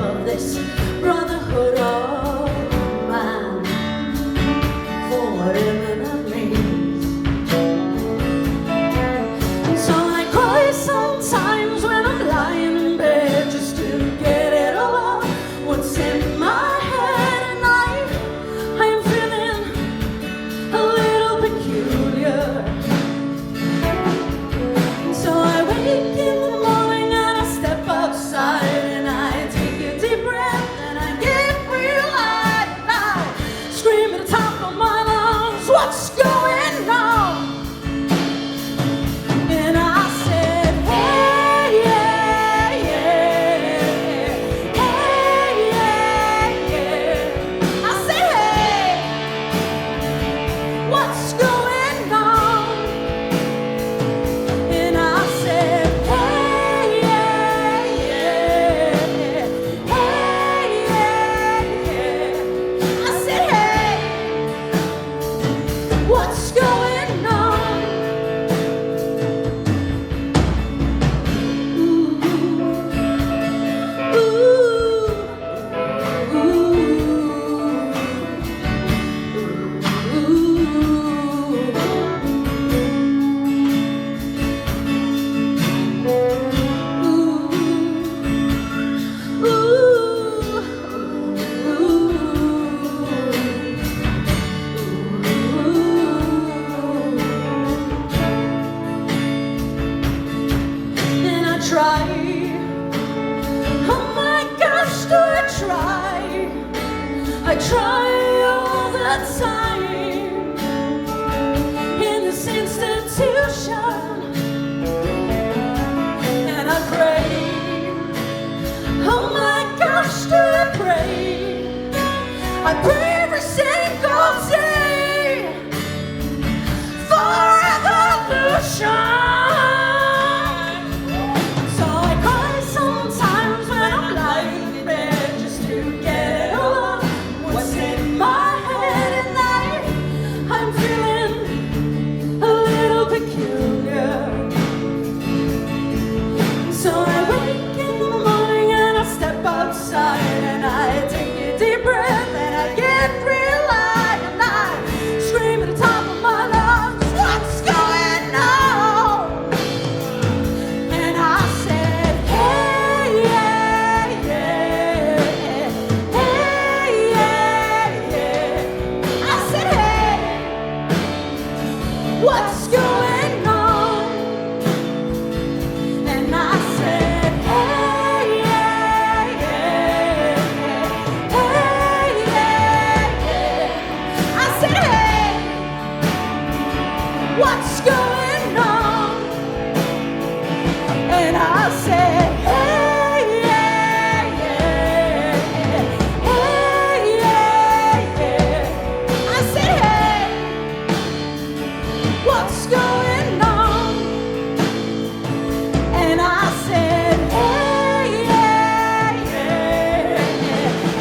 of this brotherhood of mine, for whatever that means. And so I cry sometimes when I'm lying in bed just to get it all what's in my head, and I am feeling a little peculiar. And so I wake in the morning and I step outside and I take a deep breath and I get real high and I scream at the top of my lungs, what's going on? And I said, hey, yeah, yeah, hey, yeah, yeah. I said, hey, what's going on? And I said, hey, yeah, yeah, hey, yeah, yeah. I said, hey, what's going on? Then I try, oh my gosh, do I try all the time in this institution, and I pray, oh my gosh, do I pray every single day for evolution. So I cry sometimes when I'm lying in bed just to get over what's in my head, and I'm feeling a little peculiar. So I wake in the morning and I step outside and I take a deep breath and I get real high and I scream at the top of my lungs, what's going on? And I said, hey, yeah, yeah, hey, yeah, yeah. I said, hey, what's going on? And I said, hey, yeah, yeah, hey, yeah, yeah. I said, hey, what's going on? And I said, hey, yeah, yeah, hey, yeah, yeah. I said, hey, what's going on? And I said, hey, yeah, yeah,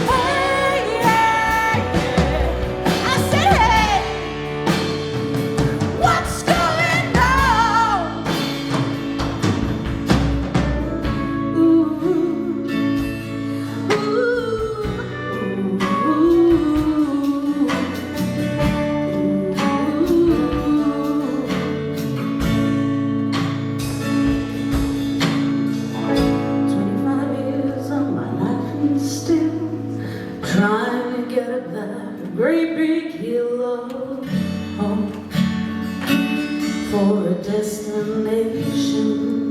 hey, yeah, yeah. I said, hey, what's going on? Ooh, trying to get at that great big hill of hope for a destination.